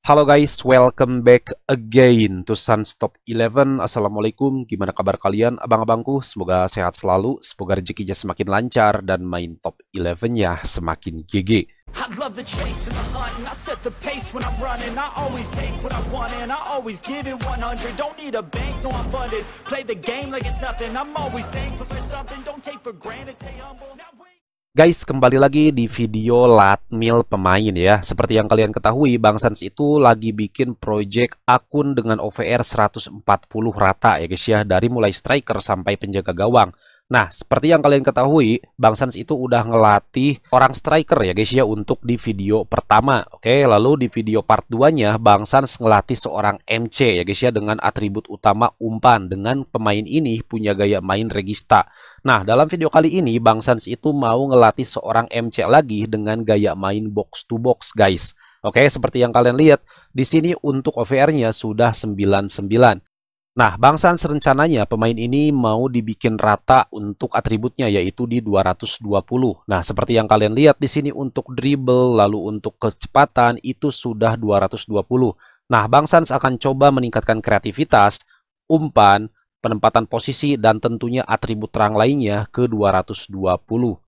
Halo guys, welcome back again to Sunstop 11. Assalamualaikum, gimana kabar kalian abang-abangku? Semoga sehat selalu, semoga rezekinya semakin lancar dan main top 11-nya semakin GG. I love the chase and the hunt, and I set the pace when I'm running. I always take what I want and I always give it 100. Don't need a bank, no I'm funded. Play the game like it's nothing. I'm always thankful for something. Don't take for granted, stay humble. Guys, kembali lagi di video Latmil pemain ya. Seperti yang kalian ketahui, Bang Sans itu lagi bikin project akun dengan OVR 140 rata ya guys ya. Dari mulai striker sampai penjaga gawang. Nah, seperti yang kalian ketahui, Bang Sans itu udah ngelatih orang striker ya guys ya untuk di video pertama. Oke, lalu di video part 2-nya Bang Sans ngelatih seorang MC ya guys ya dengan atribut utama umpan. Dengan pemain ini punya gaya main regista. Nah, dalam video kali ini Bang Sans itu mau ngelatih seorang MC lagi dengan gaya main box to box guys. Oke, seperti yang kalian lihat di sini untuk OVR-nya sudah 99. Nah, Bang Sans rencananya pemain ini mau dibikin rata untuk atributnya yaitu di 220. Nah, seperti yang kalian lihat di sini untuk dribble lalu untuk kecepatan itu sudah 220. Nah, Bang Sans akan coba meningkatkan kreativitas, umpan, penempatan posisi, dan tentunya atribut terang lainnya ke 220.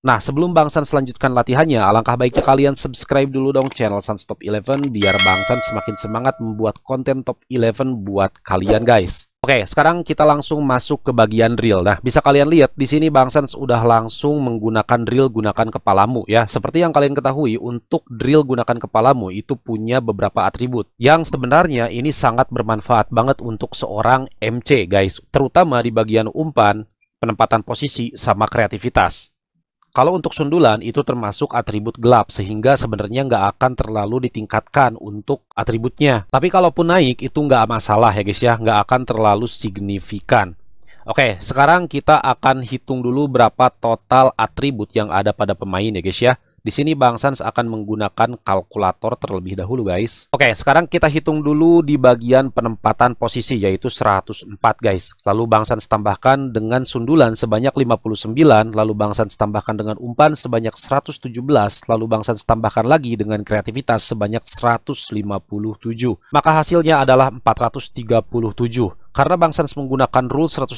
Nah, sebelum Bang Sans selanjutkan latihannya, alangkah baiknya kalian subscribe dulu dong channel Sans Top 11 biar Bang Sans semakin semangat membuat konten Top 11 buat kalian guys. Oke, sekarang kita langsung masuk ke bagian drill. Nah, bisa kalian lihat di sini Bang Sans udah langsung menggunakan drill gunakan kepalamu ya. Seperti yang kalian ketahui, untuk drill gunakan kepalamu itu punya beberapa atribut yang sebenarnya ini sangat bermanfaat banget untuk seorang MC guys, terutama di bagian umpan, penempatan posisi sama kreativitas. Kalau untuk sundulan itu termasuk atribut gelap sehingga sebenarnya nggak akan terlalu ditingkatkan untuk atributnya. Tapi kalaupun naik itu nggak masalah ya guys ya, nggak akan terlalu signifikan. Oke, sekarang kita akan hitung dulu berapa total atribut yang ada pada pemain ya guys ya. Di sini Bang Sans akan menggunakan kalkulator terlebih dahulu guys. Oke, sekarang kita hitung dulu di bagian penempatan posisi yaitu 104 guys. Lalu Bang Sans tambahkan dengan sundulan sebanyak 59, lalu Bang Sans tambahkan dengan umpan sebanyak 117, lalu Bang Sans tambahkan lagi dengan kreativitas sebanyak 157. Maka hasilnya adalah 437. Karena Bang Sans menggunakan rule 180,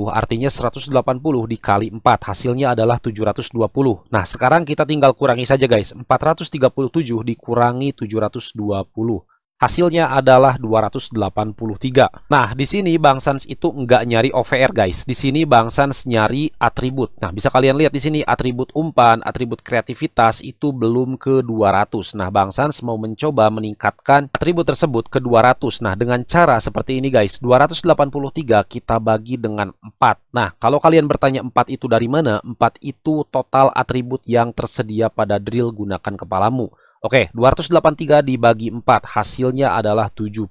artinya 180 dikali 4, hasilnya adalah 720. Nah, sekarang kita tinggal kurangi saja guys, 437 dikurangi 720. Hasilnya adalah 283. Nah, di sini Bang Sans itu enggak nyari OVR guys. Di sini Bang Sans nyari atribut. Nah, bisa kalian lihat di sini atribut umpan, atribut kreativitas itu belum ke 200. Nah, Bang Sans mau mencoba meningkatkan atribut tersebut ke 200. Nah, dengan cara seperti ini guys. 283 kita bagi dengan 4. Nah, kalau kalian bertanya 4 itu dari mana? 4 itu total atribut yang tersedia pada drill gunakan kepalamu. Oke, 283 dibagi 4, hasilnya adalah 70.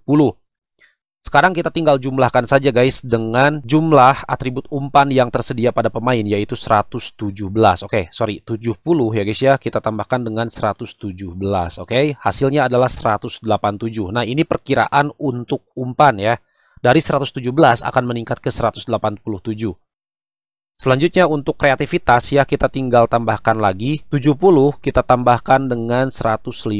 Sekarang kita tinggal jumlahkan saja guys dengan jumlah atribut umpan yang tersedia pada pemain yaitu 117. Oke, sorry, 70 ya guys ya. Kita tambahkan dengan 117. Oke, hasilnya adalah 187. Nah, ini perkiraan untuk umpan ya. Dari 117 akan meningkat ke 187. Selanjutnya untuk kreativitas ya kita tinggal tambahkan lagi 70 kita tambahkan dengan 157.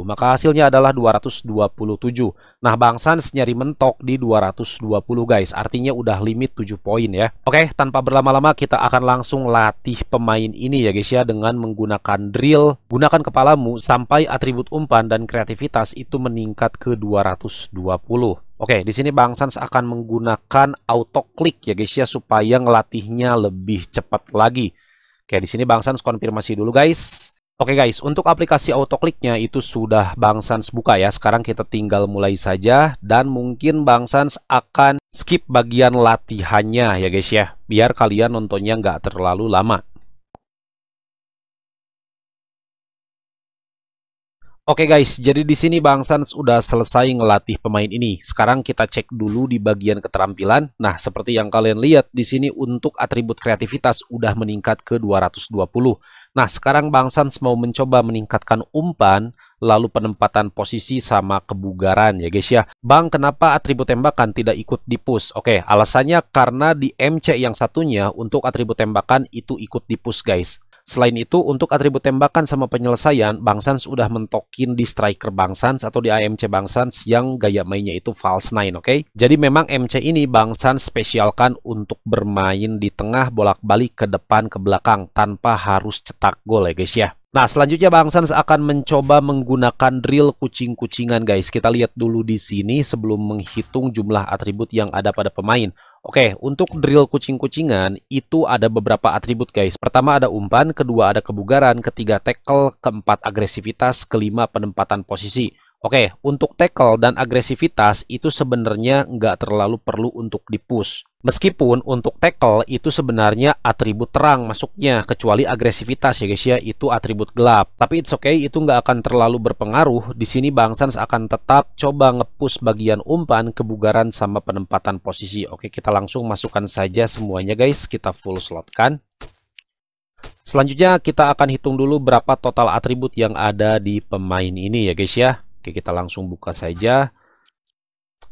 Maka hasilnya adalah 227. Nah, Bang Sans nyari mentok di 220 guys. Artinya udah limit 7 poin ya. Oke, tanpa berlama-lama kita akan langsung latih pemain ini ya guys ya dengan menggunakan drill. Gunakan kepalamu sampai atribut umpan dan kreativitas itu meningkat ke 220. Oke, di sini Bang Sans akan menggunakan auto klik ya guys ya supaya ngelatihnya lebih cepat lagi. Oke, di sini Bang Sans konfirmasi dulu guys. Oke guys, untuk aplikasi auto kliknya itu sudah Bang Sans buka ya. Sekarang kita tinggal mulai saja dan mungkin Bang Sans akan skip bagian latihannya ya guys ya, biar kalian nontonnya nggak terlalu lama. Oke guys, jadi di sini Bang Sans udah selesai ngelatih pemain ini. Sekarang kita cek dulu di bagian keterampilan. Nah, seperti yang kalian lihat di sini untuk atribut kreativitas udah meningkat ke 220. Nah, sekarang Bang Sans mau mencoba meningkatkan umpan, lalu penempatan posisi sama kebugaran ya guys ya. Bang, kenapa atribut tembakan tidak ikut di push? Oke, alasannya karena di MC yang satunya untuk atribut tembakan itu ikut di push guys. Selain itu, untuk atribut tembakan sama penyelesaian, Bang Sans udah mentokin di striker Bang Sans atau di AMC Bang Sans yang gaya mainnya itu false 9, oke? Jadi memang MC ini Bang Sans spesialkan untuk bermain di tengah bolak-balik ke depan ke belakang tanpa harus cetak gol ya guys ya. Nah, selanjutnya Bang Sans akan mencoba menggunakan drill kucing-kucingan guys. Kita lihat dulu di sini sebelum menghitung jumlah atribut yang ada pada pemain. Oke, untuk drill kucing-kucingan itu ada beberapa atribut guys. Pertama ada umpan, kedua ada kebugaran, ketiga tackle, keempat agresivitas, kelima penempatan posisi. Oke, untuk tackle dan agresivitas itu sebenarnya nggak terlalu perlu untuk di-push. Meskipun untuk tackle itu sebenarnya atribut terang masuknya, kecuali agresivitas ya guys ya, itu atribut gelap. Tapi it's okay, itu nggak akan terlalu berpengaruh. Di sini Bang Sans akan tetap coba nge-push bagian umpan, kebugaran, sama penempatan posisi. Oke, kita langsung masukkan saja semuanya guys, kita full slotkan. Selanjutnya kita akan hitung dulu berapa total atribut yang ada di pemain ini ya guys ya. Oke, kita langsung buka saja.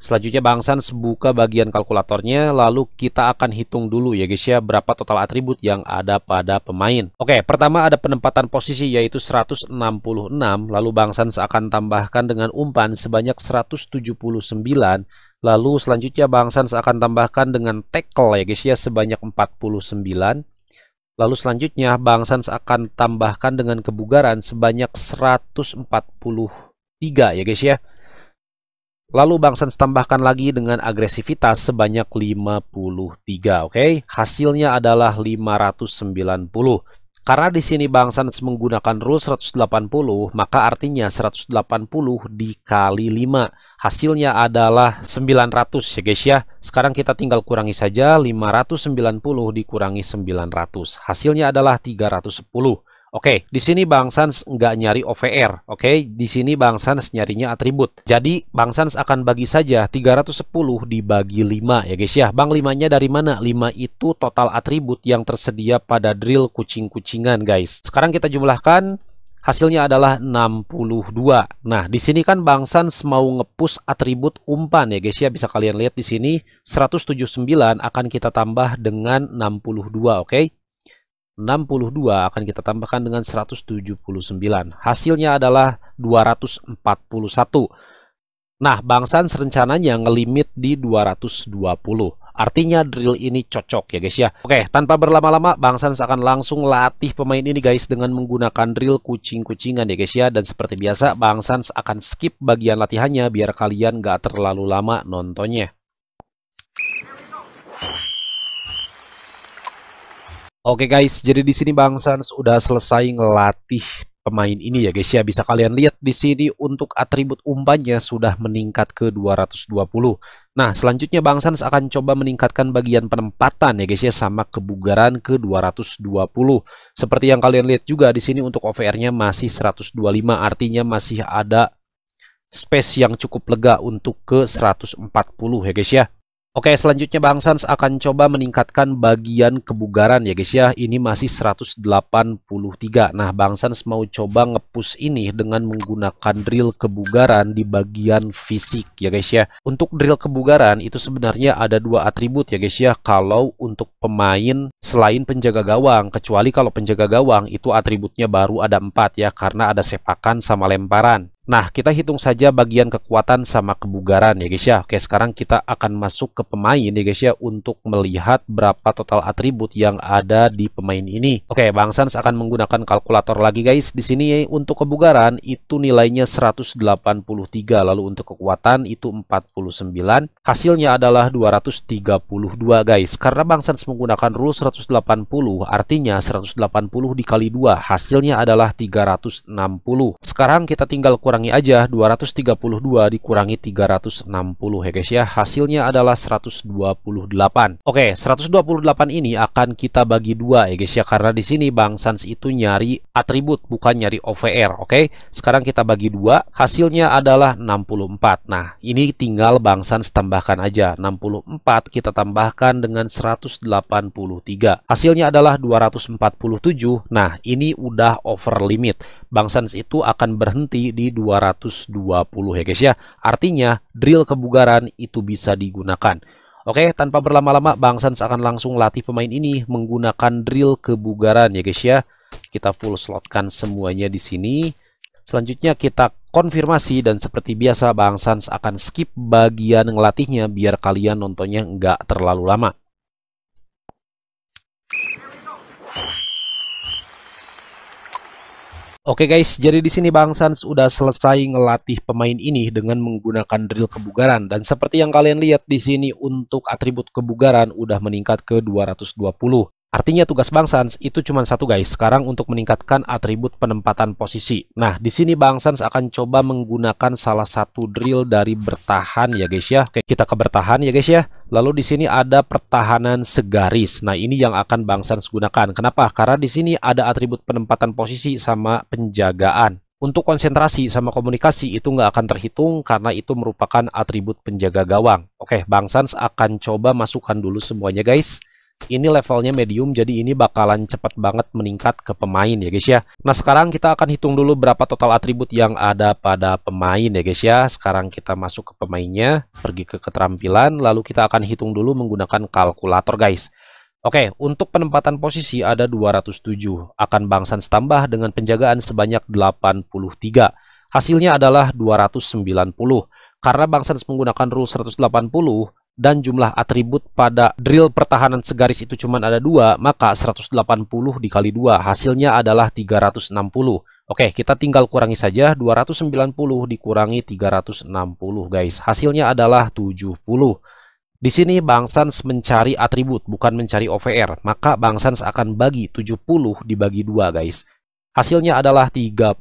Selanjutnya Bang Sans buka bagian kalkulatornya, lalu kita akan hitung dulu ya guys ya berapa total atribut yang ada pada pemain. Oke, pertama ada penempatan posisi yaitu 166, lalu Bang Sans akan tambahkan dengan umpan sebanyak 179, lalu selanjutnya Bang Sans akan tambahkan dengan tackle ya guys ya sebanyak 49. Lalu selanjutnya Bang Sans akan tambahkan dengan kebugaran sebanyak 143 ya guys ya. Lalu Bang Sans tambahkan lagi dengan agresivitas sebanyak 53, oke? Hasilnya adalah 590. Karena di sini Bang Sans menggunakan rule 180, maka artinya 180 dikali 5. Hasilnya adalah 900 ya guys ya. Sekarang kita tinggal kurangi saja, 590 dikurangi 900. Hasilnya adalah 310. Oke, di sini Bang Sans nggak nyari OVR. Oke, di sini Bang Sans nyarinya atribut. Jadi Bang Sans akan bagi saja 310 dibagi 5 ya guys ya. Bang 5-nya dari mana? 5 itu total atribut yang tersedia pada drill kucing-kucingan guys. Sekarang kita jumlahkan, hasilnya adalah 62. Nah, di sini kan Bang Sans mau ngepush atribut umpan ya guys ya. Bisa kalian lihat di sini 179 akan kita tambah dengan 62, oke? 62 akan kita tambahkan dengan 179. Hasilnya adalah 241. Nah, Bang Sans rencananya ngelimit di 220. Artinya drill ini cocok ya guys ya. Oke, tanpa berlama-lama Bang Sans akan langsung latih pemain ini guys dengan menggunakan drill kucing-kucingan ya guys ya. Dan seperti biasa Bang Sans akan skip bagian latihannya biar kalian gak terlalu lama nontonnya. Oke guys, jadi di sini Bang Sans udah selesai ngelatih pemain ini ya guys ya. Bisa kalian lihat di sini untuk atribut umpannya sudah meningkat ke 220. Nah, selanjutnya Bang Sans akan coba meningkatkan bagian penempatan ya guys ya sama kebugaran ke 220. Seperti yang kalian lihat juga di sini untuk OVR-nya masih 125, artinya masih ada space yang cukup lega untuk ke 140 ya guys ya. Oke, selanjutnya Bang Sans akan coba meningkatkan bagian kebugaran ya guys ya. Ini masih 183. Nah, Bang Sans mau coba ngepush ini dengan menggunakan drill kebugaran di bagian fisik ya guys ya. Untuk drill kebugaran itu sebenarnya ada dua atribut ya guys ya. Kalau untuk pemain selain penjaga gawang, kecuali kalau penjaga gawang itu atributnya baru ada 4 ya, karena ada sepakan sama lemparan. Nah, kita hitung saja bagian kekuatan sama kebugaran ya guys ya. Oke, sekarang kita akan masuk ke pemain ya guys ya untuk melihat berapa total atribut yang ada di pemain ini. Oke, Bang Sans akan menggunakan kalkulator lagi guys. Di sini untuk kebugaran itu nilainya 183, lalu untuk kekuatan itu 49. Hasilnya adalah 232 guys. Karena Bang Sans menggunakan rule 180, artinya 180 dikali 2, hasilnya adalah 360. Sekarang kita tinggal kurangi aja 232 dikurangi 360 ya guys ya. Hasilnya adalah 128. Oke, 128 ini akan kita bagi 2 ya guys ya, karena di sini Bang Sans itu nyari atribut bukan nyari OVR. Oke, sekarang kita bagi 2, hasilnya adalah 64. Nah, ini tinggal Bang Sans tambahkan aja 64 kita tambahkan dengan 183. Hasilnya adalah 247. Nah, ini udah over limit. Bang Sans itu akan berhenti di 220 ya guys ya. Artinya drill kebugaran itu bisa digunakan. Oke, tanpa berlama-lama Bang Sans akan langsung latih pemain ini menggunakan drill kebugaran ya guys ya. kita full slotkan semuanya di sini. Selanjutnya kita konfirmasi dan seperti biasa Bang Sans akan skip bagian ngelatihnya biar kalian nontonnya nggak terlalu lama. Oke guys, jadi di sini Bang Sans udah selesai ngelatih pemain ini dengan menggunakan drill kebugaran, dan seperti yang kalian lihat di sini untuk atribut kebugaran udah meningkat ke 220. Artinya tugas Bang Sans itu cuma satu guys, sekarang untuk meningkatkan atribut penempatan posisi. Nah, di sini Bang Sans akan coba menggunakan salah satu drill dari bertahan ya guys ya. Oke, kita ke bertahan ya guys ya. Lalu di sini ada pertahanan segaris. Nah, ini yang akan Bang Sans gunakan. Kenapa? Karena di sini ada atribut penempatan posisi sama penjagaan. Untuk konsentrasi sama komunikasi itu nggak akan terhitung karena itu merupakan atribut penjaga gawang. Oke, Bang Sans akan coba masukkan dulu semuanya guys. Ini levelnya medium, jadi ini bakalan cepat banget meningkat ke pemain ya guys ya. Nah, sekarang kita akan hitung dulu berapa total atribut yang ada pada pemain ya guys ya. Sekarang kita masuk ke pemainnya, pergi ke keterampilan, lalu kita akan hitung dulu menggunakan kalkulator guys. Oke, untuk penempatan posisi ada 207. Akan Bang Sans tambah dengan penjagaan sebanyak 83. Hasilnya adalah 290. Karena Bang Sans menggunakan rule 180, dan jumlah atribut pada drill pertahanan segaris itu cuma ada 2, maka 180 dikali 2 hasilnya adalah 360. Oke, kita tinggal kurangi saja, 290 dikurangi 360 guys. Hasilnya adalah 70. Di sini Bang Sans mencari atribut, bukan mencari OVR. Maka Bang Sans akan bagi 70 dibagi 2 guys. Hasilnya adalah 35.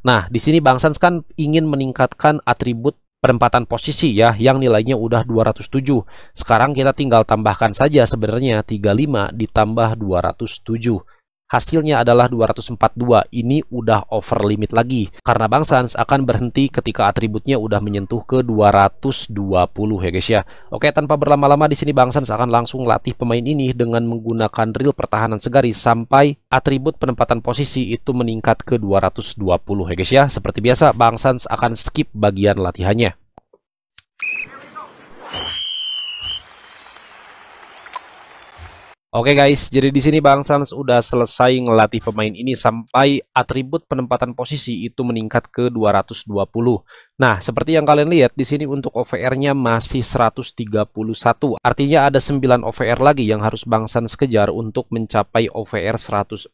Nah, di sini Bang Sans kan ingin meningkatkan atribut penempatan posisi ya, yang nilainya udah 207. Sekarang kita tinggal tambahkan saja sebenarnya 35 ditambah 207. Hasilnya adalah 242. Ini udah over limit lagi. Karena Bang Sans akan berhenti ketika atributnya udah menyentuh ke 220 ya guys ya. Oke, tanpa berlama-lama di sini Bang Sans akan langsung latih pemain ini dengan menggunakan drill pertahanan segaris sampai atribut penempatan posisi itu meningkat ke 220 ya guys ya. Seperti biasa Bang Sans akan skip bagian latihannya. Oke guys, jadi di sini Bang Sans udah selesai ngelatih pemain ini sampai atribut penempatan posisi itu meningkat ke 220. Nah, seperti yang kalian lihat di sini untuk OVR-nya masih 131. Artinya ada 9 OVR lagi yang harus Bang Sans kejar untuk mencapai OVR 140.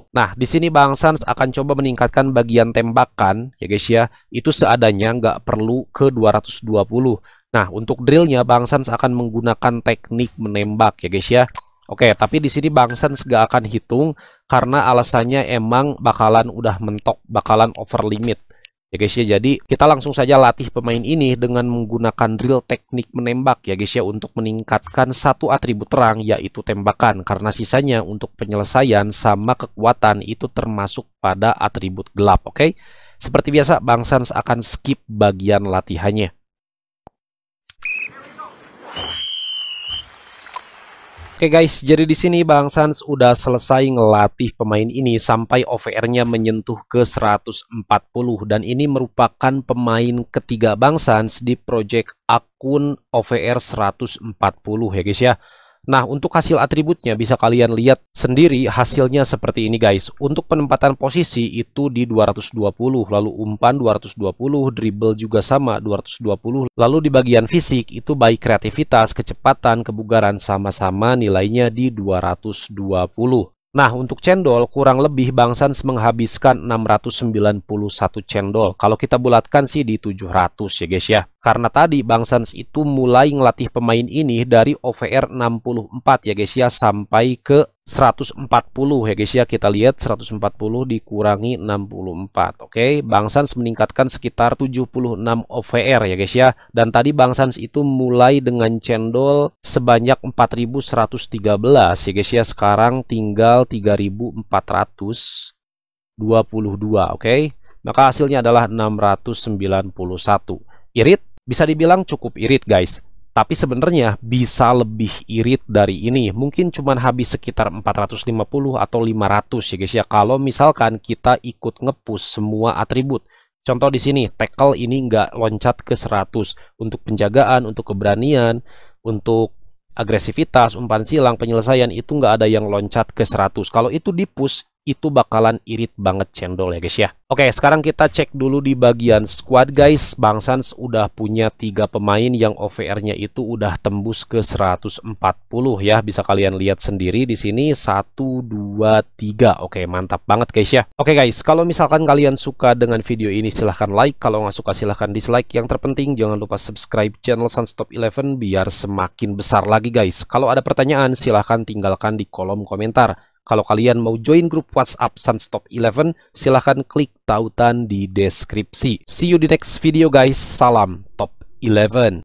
Nah, di sini Bang Sans akan coba meningkatkan bagian tembakan ya guys ya. Itu seadanya, nggak perlu ke 220. Nah, untuk drillnya Bang Sans akan menggunakan teknik menembak ya guys ya. Oke, tapi di sini Bang Sans gak akan hitung karena alasannya emang bakalan udah mentok, bakalan over limit. Ya guys ya, jadi kita langsung saja latih pemain ini dengan menggunakan drill teknik menembak ya guys ya, untuk meningkatkan satu atribut terang yaitu tembakan, karena sisanya untuk penyelesaian sama kekuatan itu termasuk pada atribut gelap. Oke, seperti biasa Bang Sans akan skip bagian latihannya. Oke guys, jadi di sini Bang Sans udah selesai ngelatih pemain ini sampai OVR-nya menyentuh ke 140, dan ini merupakan pemain ketiga Bang Sans di project akun OVR 140 ya guys ya. Nah, untuk hasil atributnya bisa kalian lihat sendiri hasilnya seperti ini guys. Untuk penempatan posisi itu di 220, lalu umpan 220, dribble juga sama 220. Lalu di bagian fisik itu baik kreativitas, kecepatan, kebugaran sama-sama nilainya di 220. Nah, untuk cendol kurang lebih Bang Sans menghabiskan 691 cendol. Kalau kita bulatkan sih di 700 ya guys ya. Karena tadi Bang Sans itu mulai ngelatih pemain ini dari OVR 64 ya guys ya sampai ke 140 ya guys ya. Kita lihat 140 dikurangi 64. Oke, Bang Sans meningkatkan sekitar 76 OVR ya guys ya. Dan tadi Bang Sans itu mulai dengan cendol sebanyak 4113 ya guys ya. Sekarang tinggal 3422. Oke, maka hasilnya adalah 691. Irit? Bisa dibilang cukup irit guys, tapi sebenarnya bisa lebih irit dari ini. Mungkin cuma habis sekitar 450 atau 500 ya guys ya, kalau misalkan kita ikut ngepush semua atribut. Contoh di sini, tackle ini nggak loncat ke 100. Untuk penjagaan, untuk keberanian, untuk agresivitas, umpan silang, penyelesaian itu nggak ada yang loncat ke 100. Kalau itu di push, itu bakalan irit banget cendol ya guys ya. Oke, sekarang kita cek dulu di bagian squad guys. Bang Sans udah punya 3 pemain yang OVR-nya itu udah tembus ke 140 ya. Bisa kalian lihat sendiri di sini 1, 2, 3. Oke, mantap banget guys ya. Oke guys, kalau misalkan kalian suka dengan video ini silahkan like. Kalau nggak suka silahkan dislike. Yang terpenting jangan lupa subscribe channel Sunstop 11 biar semakin besar lagi guys. Kalau ada pertanyaan silahkan tinggalkan di kolom komentar. Kalau kalian mau join grup WhatsApp Sunstop 11, silahkan klik tautan di deskripsi. See you di next video guys. Salam Top 11.